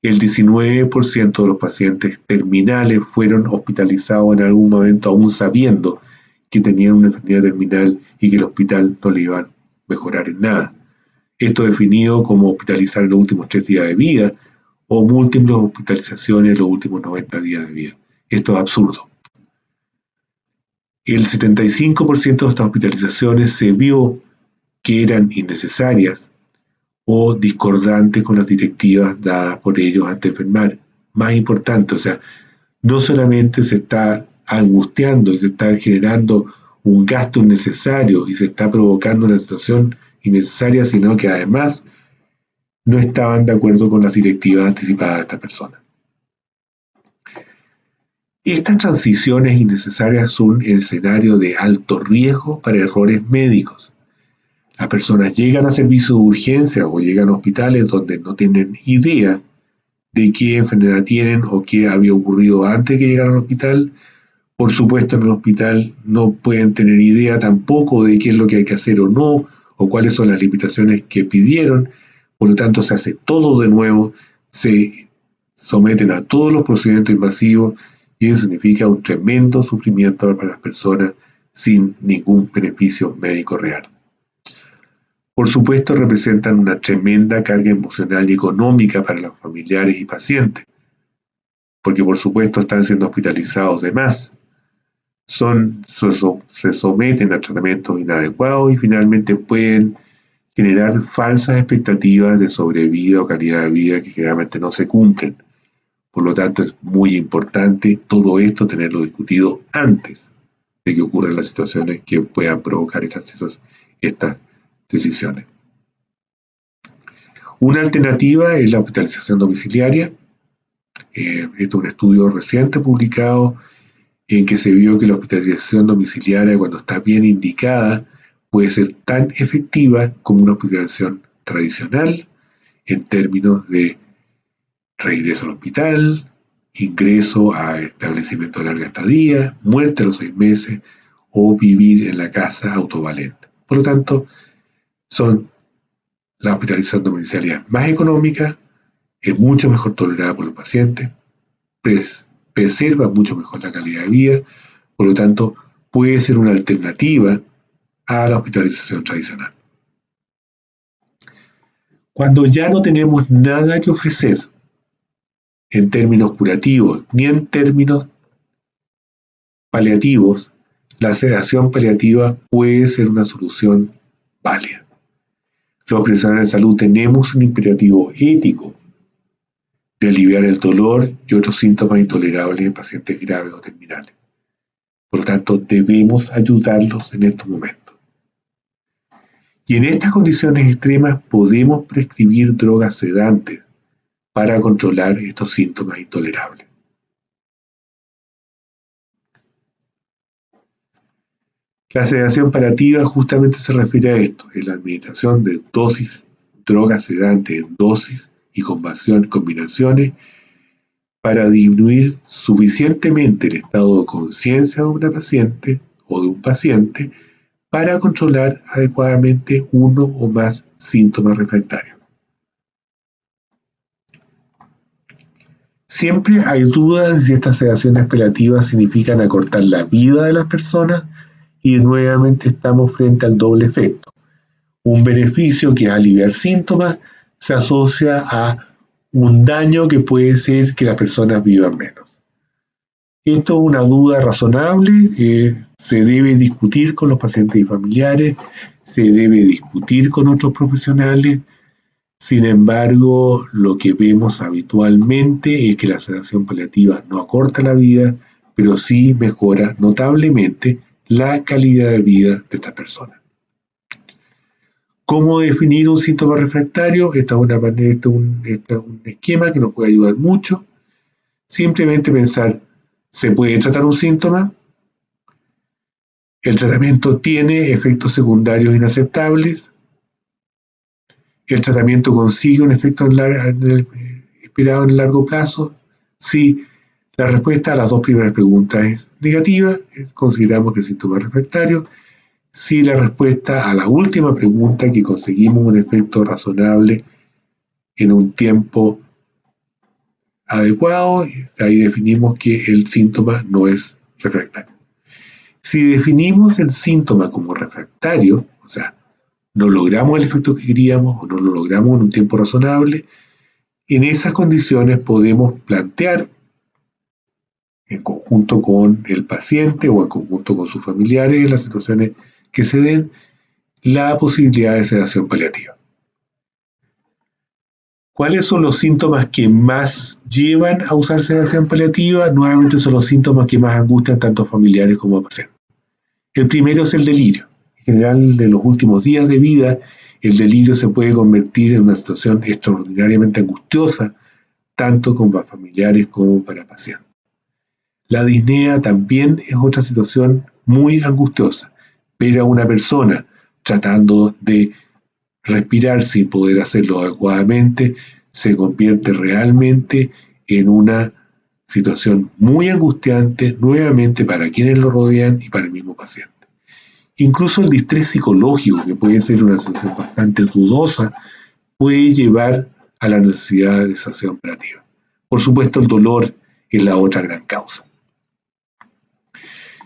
Speaker 1: el 19% de los pacientes terminales fueron hospitalizados en algún momento, aún sabiendo que tenían una enfermedad terminal y que el hospital no le iba a mejorar en nada. Esto definido como hospitalizar en los últimos 3 días de vida o múltiples hospitalizaciones en los últimos 90 días de vida. Esto es absurdo. El 75% de estas hospitalizaciones se vio que eran innecesarias o discordantes con las directivas dadas por ellos antes de enfermar. Más importante, o sea, no solamente se está angustiando y se está generando un gasto innecesario y se está provocando una situación innecesaria, sino que además no estaban de acuerdo con las directivas anticipadas de esta persona. Estas transiciones innecesarias son el escenario de alto riesgo para errores médicos. Las personas llegan a servicios de urgencia o llegan a hospitales donde no tienen idea de qué enfermedad tienen o qué había ocurrido antes de que llegaran al hospital. Por supuesto, en el hospital no pueden tener idea tampoco de qué es lo que hay que hacer o no, o cuáles son las limitaciones que pidieron. Por lo tanto, se hace todo de nuevo, se someten a todos los procedimientos invasivos y eso significa un tremendo sufrimiento para las personas sin ningún beneficio médico real. Por supuesto, representan una tremenda carga emocional y económica para los familiares y pacientes, porque por supuesto están siendo hospitalizados de más, se someten a tratamientos inadecuados y finalmente pueden generar falsas expectativas de sobrevida o calidad de vida que generalmente no se cumplen. Por lo tanto, es muy importante todo esto tenerlo discutido antes de que ocurran las situaciones que puedan provocar estas decisiones. Una alternativa es la hospitalización domiciliaria. Este es un estudio reciente publicado en que se vio que la hospitalización domiciliaria, cuando está bien indicada, puede ser tan efectiva como una hospitalización tradicional en términos de regreso al hospital, ingreso a establecimiento de larga estadía, muerte a los 6 meses o vivir en la casa autovalente. Por lo tanto, la hospitalización domiciliaria más económica, es mucho mejor tolerada por los pacientes, preserva mucho mejor la calidad de vida, por lo tanto, puede ser una alternativa a la hospitalización tradicional. Cuando ya no tenemos nada que ofrecer en términos curativos ni en términos paliativos, la sedación paliativa puede ser una solución válida. Los profesionales de salud tenemos un imperativo ético de aliviar el dolor y otros síntomas intolerables en pacientes graves o terminales. Por lo tanto, debemos ayudarlos en estos momentos. Y en estas condiciones extremas podemos prescribir drogas sedantes para controlar estos síntomas intolerables. La sedación paliativa justamente se refiere a esto, es la administración de drogas sedantes en dosis y combinaciones para disminuir suficientemente el estado de conciencia de una paciente o de un paciente para controlar adecuadamente uno o más síntomas refractarios. Siempre hay dudas de si estas sedaciones paliativas significan acortar la vida de las personas y nuevamente estamos frente al doble efecto. Un beneficio que es aliviar síntomas se asocia a un daño que puede ser que las personas vivan menos. Esto es una duda razonable, se debe discutir con los pacientes y familiares, se debe discutir con otros profesionales. Sin embargo, lo que vemos habitualmente es que la sedación paliativa no acorta la vida, pero sí mejora notablemente la calidad de vida de estas personas. ¿Cómo definir un síntoma refractario? Esta es un esquema que nos puede ayudar mucho. Simplemente pensar, ¿se puede tratar un síntoma? ¿El tratamiento tiene efectos secundarios inaceptables? ¿El tratamiento consigue un efecto esperado en el largo plazo? Si la respuesta a las dos primeras preguntas es negativa, consideramos que el síntoma es refractario. Si la respuesta a la última pregunta, que conseguimos un efecto razonable en un tiempo adecuado, ahí definimos que el síntoma no es refractario. Si definimos el síntoma como refractario, o sea, no logramos el efecto que queríamos o no lo logramos en un tiempo razonable, en esas condiciones podemos plantear, en conjunto con el paciente o en conjunto con sus familiares, en las situaciones que se den, la posibilidad de sedación paliativa. ¿Cuáles son los síntomas que más llevan a usar sedación paliativa? Nuevamente son los síntomas que más angustian tanto a familiares como a pacientes. El primero es el delirio. En general, en los últimos días de vida, el delirio se puede convertir en una situación extraordinariamente angustiosa, tanto para familiares como para pacientes. La disnea también es otra situación muy angustiosa. Ver a una persona tratando de respirar sin poder hacerlo adecuadamente, se convierte realmente en una situación muy angustiante nuevamente para quienes lo rodean y para el mismo paciente. Incluso el distrés psicológico, que puede ser una situación bastante dudosa, puede llevar a la necesidad de sedación operativa. Por supuesto, el dolor es la otra gran causa.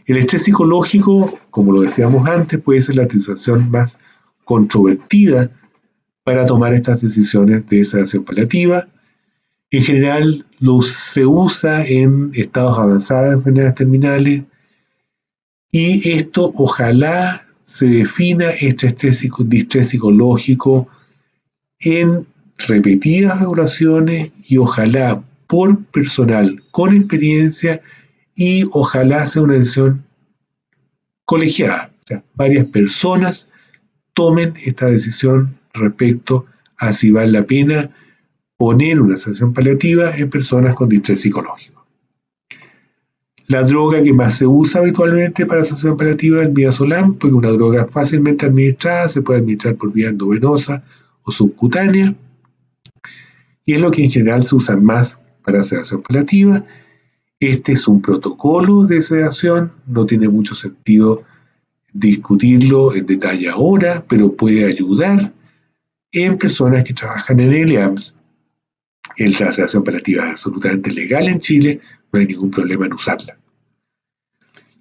Speaker 1: El estrés psicológico, como lo decíamos antes, puede ser la situación más controvertida para tomar estas decisiones de sedación paliativa. En general, se usa en estados avanzados de enfermedades terminales y esto ojalá se defina este distrés psicológico en repetidas evaluaciones y ojalá por personal con experiencia y ojalá sea una decisión colegiada, o sea, varias personas tomen esta decisión respecto a si vale la pena poner una sedación paliativa en personas con distrés psicológico. La droga que más se usa habitualmente para sedación paliativa es el midazolam, porque es una droga fácilmente administrada, se puede administrar por vía endovenosa o subcutánea, y es lo que en general se usa más para sedación paliativa. Este es un protocolo de sedación, no tiene mucho sentido discutirlo en detalle ahora, pero puede ayudar en personas que trabajan en el EAMS. La sedación paliativa es absolutamente legal en Chile, no hay ningún problema en usarla.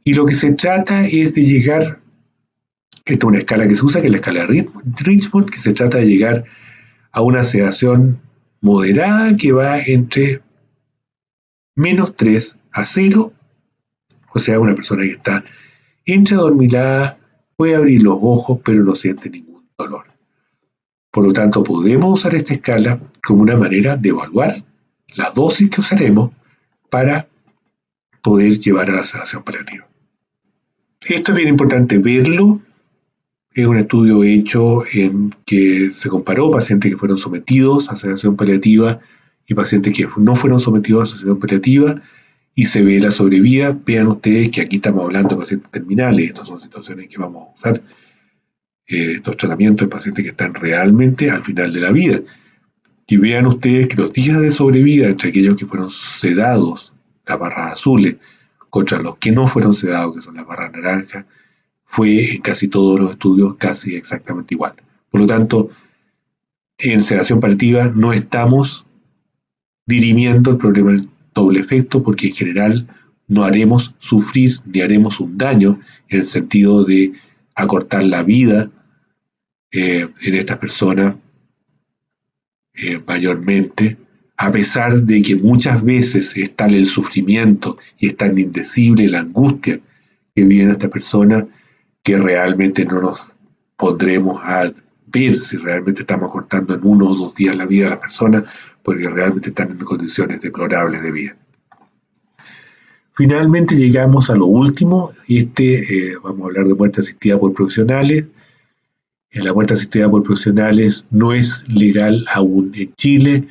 Speaker 1: Y lo que se trata es de llegar, esta es una escala que se usa, que es la escala Richmond, que se trata de llegar a una sedación moderada que va entre -3 a 0, o sea, una persona que está entre adormilada, puede abrir los ojos, pero no siente ningún dolor. Por lo tanto, podemos usar esta escala como una manera de evaluar la dosis que usaremos para poder llevar a la sedación paliativa. Esto es bien importante verlo. Es un estudio hecho en que se comparó pacientes que fueron sometidos a sedación paliativa y pacientes que no fueron sometidos a sedación paliativa y se ve la sobrevida. Vean ustedes que aquí estamos hablando de pacientes terminales. Estas son situaciones en que vamos a usar estos tratamientos de pacientes que están realmente al final de la vida. Y vean ustedes que los días de sobrevida entre aquellos que fueron sedados, las barras azules, contra los que no fueron sedados, que son las barras naranjas, fue en casi todos los estudios casi exactamente igual. Por lo tanto, en sedación paliativa no estamos dirimiendo el problema del doble efecto porque en general no haremos sufrir ni haremos un daño en el sentido de acortar la vida en estas personas mayormente, a pesar de que muchas veces es tal el sufrimiento y es tan indecible la angustia que viven estas personas que realmente no nos pondremos a ver si realmente estamos acortando en 1 o 2 días la vida de las personas porque realmente están en condiciones deplorables de vida. Finalmente llegamos a lo último, vamos a hablar de muerte asistida por profesionales. La muerte asistida por profesionales no es legal aún en Chile,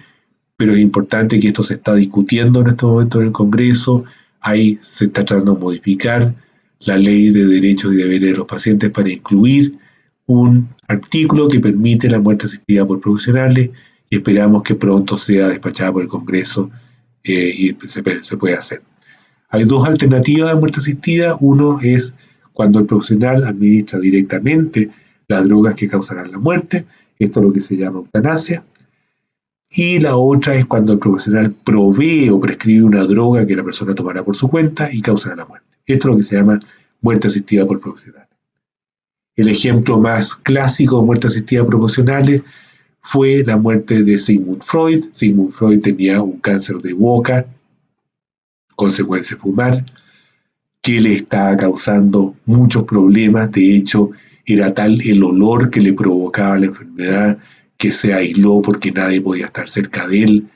Speaker 1: pero es importante que esto se está discutiendo en este momento en el Congreso. Ahí se está tratando de modificar la ley de derechos y deberes de los pacientes para incluir un artículo que permite la muerte asistida por profesionales y esperamos que pronto sea despachada por el Congreso y se pueda hacer. Hay 2 alternativas de muerte asistida. Uno es cuando el profesional administra directamente las drogas que causarán la muerte. Esto es lo que se llama eutanasia. Y la otra es cuando el profesional provee o prescribe una droga que la persona tomará por su cuenta y causará la muerte. Esto es lo que se llama muerte asistida por profesionales. El ejemplo más clásico de muerte asistida por profesionales fue la muerte de Sigmund Freud. Sigmund Freud tenía un cáncer de boca, consecuencia de fumar, que le estaba causando muchos problemas. De hecho, era tal el olor que le provocaba la enfermedad que se aisló porque nadie podía estar cerca de él.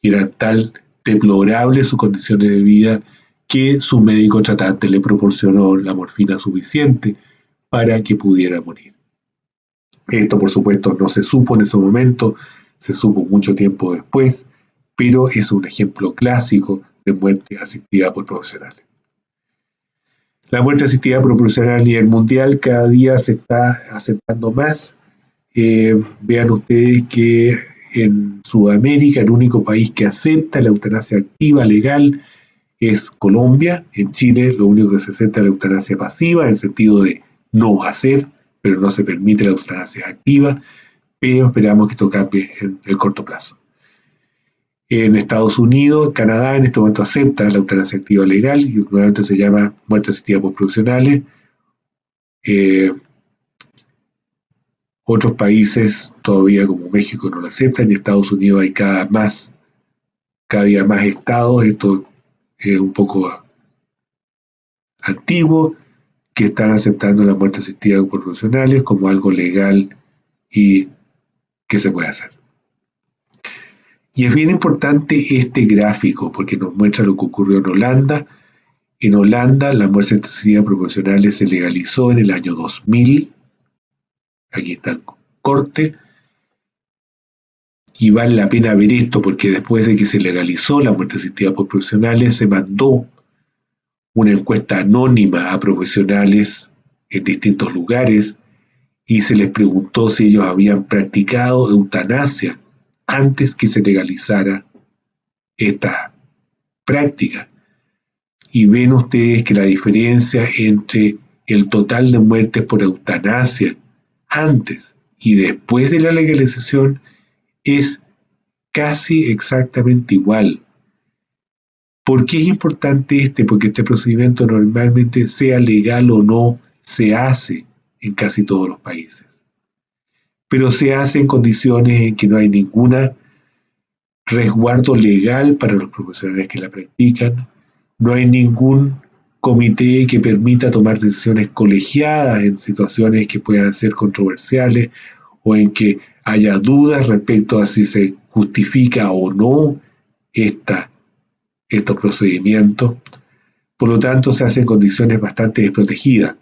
Speaker 1: Era tal deplorable sus condiciones de vida que su médico tratante le proporcionó la morfina suficiente para que pudiera morir. Esto, por supuesto, no se supo en ese momento, se supo mucho tiempo después, pero es un ejemplo clásico de muerte asistida por profesionales. La muerte asistida proporcional a nivel mundial cada día se está aceptando más. Vean ustedes que en Sudamérica el único país que acepta la eutanasia activa legal es Colombia. En Chile lo único que se acepta es la eutanasia pasiva, en el sentido de no hacer, pero no se permite la eutanasia activa, pero esperamos que esto cambie en el corto plazo. En Estados Unidos, Canadá en este momento acepta la eutanasia activa legal y nuevamente se llama muerte asistida por profesionales. Otros países todavía como México no lo aceptan y en Estados Unidos hay cada día más estados, esto es un poco antiguo, que están aceptando la muerte asistida por profesionales como algo legal y que se puede hacer. Y es bien importante este gráfico porque nos muestra lo que ocurrió en Holanda. En Holanda la muerte asistida por profesionales se legalizó en el año 2000. Aquí está el corte. Y vale la pena ver esto porque después de que se legalizó la muerte asistida por profesionales se mandó una encuesta anónima a profesionales en distintos lugares y se les preguntó si ellos habían practicado eutanasia antes que se legalizara esta práctica. Y ven ustedes que la diferencia entre el total de muertes por eutanasia antes y después de la legalización es casi exactamente igual. ¿Por qué es importante Porque este procedimiento normalmente, sea legal o no, se hace en casi todos los países. Pero se hace en condiciones en que no hay ningún resguardo legal para los profesionales que la practican, no hay ningún comité que permita tomar decisiones colegiadas en situaciones que puedan ser controversiales o en que haya dudas respecto a si se justifica o no estos procedimientos. Por lo tanto, se hace en condiciones bastante desprotegidas.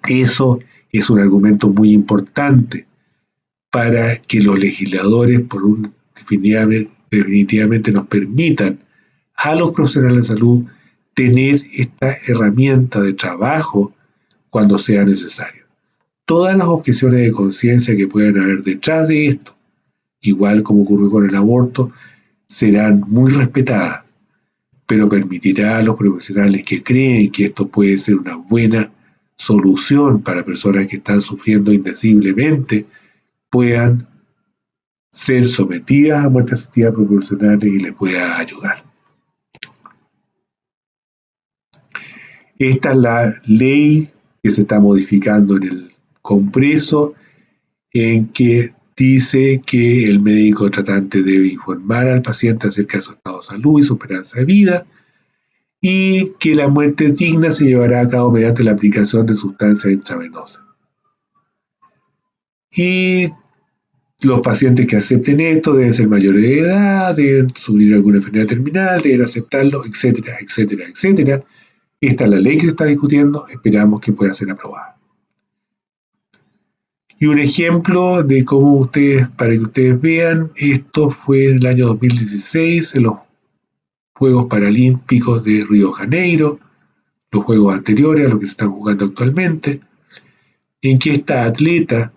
Speaker 1: Eso es un argumento muy importante para que los legisladores definitivamente nos permitan a los profesionales de salud tener esta herramienta de trabajo cuando sea necesario. Todas las objeciones de conciencia que puedan haber detrás de esto, igual como ocurrió con el aborto, serán muy respetadas, pero permitirá a los profesionales que creen que esto puede ser una buena solución para personas que están sufriendo indeciblemente, puedan ser sometidas a muerte asistida proporcionales y les pueda ayudar. Esta es la ley que se está modificando en el Congreso, en que dice que el médico tratante debe informar al paciente acerca de su estado de salud y su esperanza de vida, y que la muerte digna se llevará a cabo mediante la aplicación de sustancias intravenosas. Y los pacientes que acepten esto deben ser mayores de edad, deben sufrir alguna enfermedad terminal, deben aceptarlo, etcétera, etcétera, etcétera. Esta es la ley que se está discutiendo, esperamos que pueda ser aprobada. Y un ejemplo de cómo para que ustedes vean, esto fue en el año 2016, en los Juegos Paralímpicos de Río de Janeiro, los juegos anteriores a los que se están jugando actualmente, en que esta atleta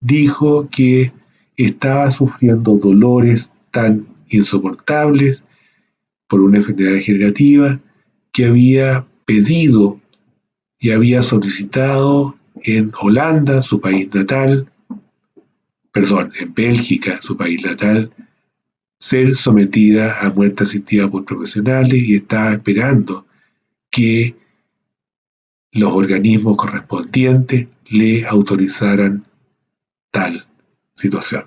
Speaker 1: dijo que estaba sufriendo dolores tan insoportables por una enfermedad degenerativa que había pedido y había solicitado en Holanda, su país natal, en Bélgica, su país natal, ser sometida a muerte asistida por profesionales y estaba esperando que los organismos correspondientes le autorizaran tal situación.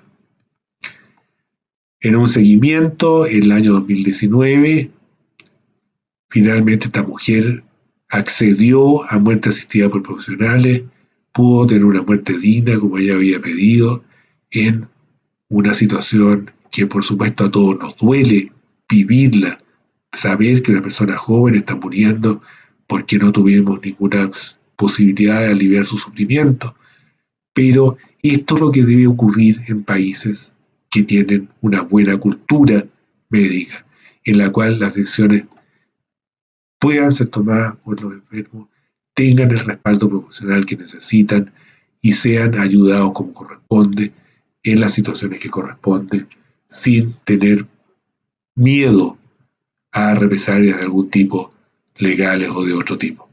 Speaker 1: En un seguimiento, en el año 2019, finalmente esta mujer accedió a muerte asistida por profesionales, pudo tener una muerte digna como ella había pedido, en una situación que por supuesto a todos nos duele vivirla, saber que una persona joven está muriendo porque no tuvimos ninguna posibilidad de aliviar su sufrimiento. Pero esto es lo que debe ocurrir en países que tienen una buena cultura médica, en la cual las decisiones puedan ser tomadas por los enfermos, tengan el respaldo profesional que necesitan y sean ayudados como corresponde en las situaciones que corresponden, sin tener miedo a represalias de algún tipo, legales o de otro tipo.